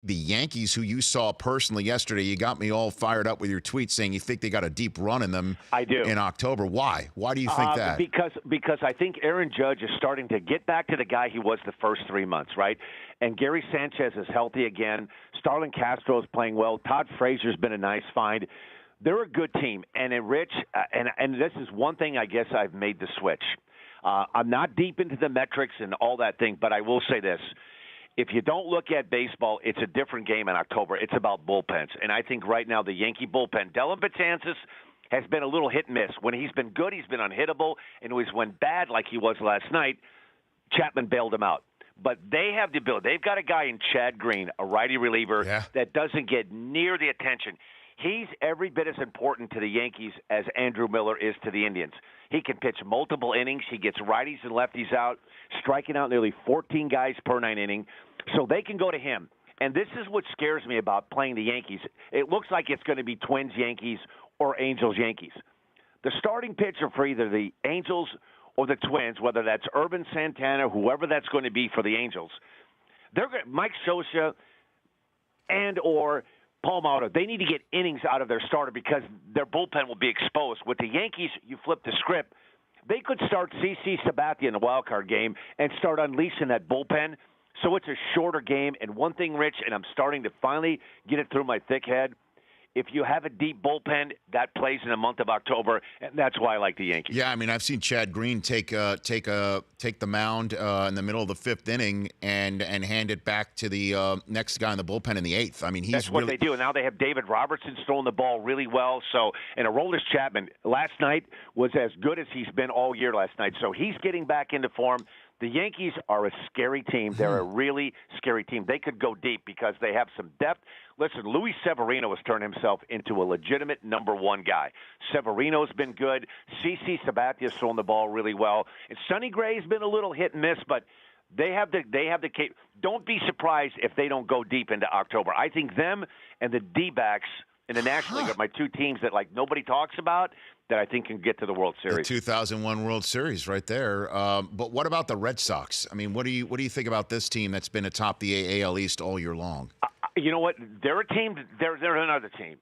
the Yankees, who you saw personally yesterday, you got me all fired up with your tweet saying you think they got a deep run in them. I do. In October. Why? Why do you think that? Because I think Aaron Judge is starting to get back to the guy he was the first 3 months, right? And Gary Sanchez is healthy again. Starlin Castro is playing well. Todd Frazier's been a nice find. They're a good team. And Rich, and this is one thing I guess I've made the switch. I'm not deep into the metrics and all that thing, but I will say this. If you don't look at baseball, it's a different game in October. It's about bullpens. And I think right now the Yankee bullpen, Dylan Betances has been a little hit and miss. When he's been good, he's been unhittable. And when bad, like he was last night, Chapman bailed him out. But they have the ability. They've got a guy in Chad Green, a righty reliever, that doesn't get near the attention. He's every bit as important to the Yankees as Andrew Miller is to the Indians. He can pitch multiple innings. He gets righties and lefties out, striking out nearly 14 guys per 9 inning. So they can go to him. And this is what scares me about playing the Yankees. It looks like it's going to be Twins-Yankees or Angels-Yankees. The starting pitcher for either the Angels or the Twins, whether that's Urban Santana, whoever that's going to be for the Angels, Mike Scioscia and or Paul Mauta, they need to get innings out of their starter because their bullpen will be exposed. With the Yankees, you flip the script. They could start CC Sabathia in the wild card game and start unleashing that bullpen. So it's a shorter game. And one thing, Rich, and I'm starting to finally get it through my thick head, if you have a deep bullpen, that plays in the month of October, and that's why I like the Yankees. Yeah, I mean, I've seen Chad Green take the mound in the middle of the 5th inning and hand it back to the next guy in the bullpen in the 8th. I mean, that's what they do. And now they have David Robertson throwing the ball really well. So, and Aroldis Chapman last night was as good as he's been all year last night. So he's getting back into form. The Yankees are a scary team. They're a really scary team. They could go deep because they have some depth. Listen, Luis Severino has turned himself into a legitimate number 1 guy. Severino's been good. CC Sabathia's throwing the ball really well. And Sonny Gray's been a little hit and miss, but they have the case. Don't be surprised if they don't go deep into October. I think them and the D-backs in the National League are my 2 teams that like nobody talks about that I think can get to the World Series. The 2001 World Series right there. But what about the Red Sox? I mean, what do you think about this team that's been atop the AL East all year long? You know what? They're a team. They're another team.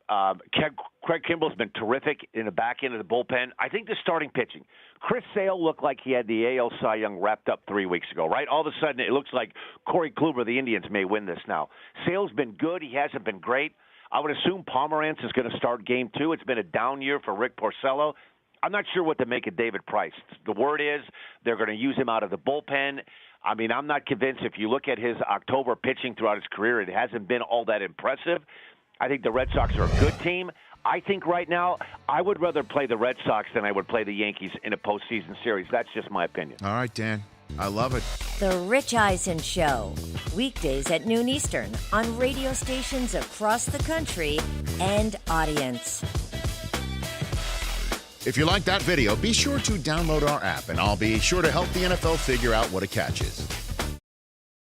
Craig Kimball's been terrific in the back end of the bullpen. I think the starting pitching. Chris Sale looked like he had the AL Cy Young wrapped up 3 weeks ago, right? All of a sudden, it looks like Corey Kluber, the Indians, may win this now. Sale's been good. He hasn't been great. I would assume Pomerantz is going to start game 2. It's been a down year for Rick Porcello. I'm not sure what to make of David Price. The word is they're going to use him out of the bullpen. I mean, I'm not convinced. If you look at his October pitching throughout his career, it hasn't been all that impressive. I think the Red Sox are a good team. I think right now I would rather play the Red Sox than I would play the Yankees in a postseason series. That's just my opinion. All right, Dan. I love it. The Rich Eisen Show, weekdays at noon Eastern on radio stations across the country and audience. If you like that video, be sure to download our app, and I'll be sure to help the NFL figure out what a catch is.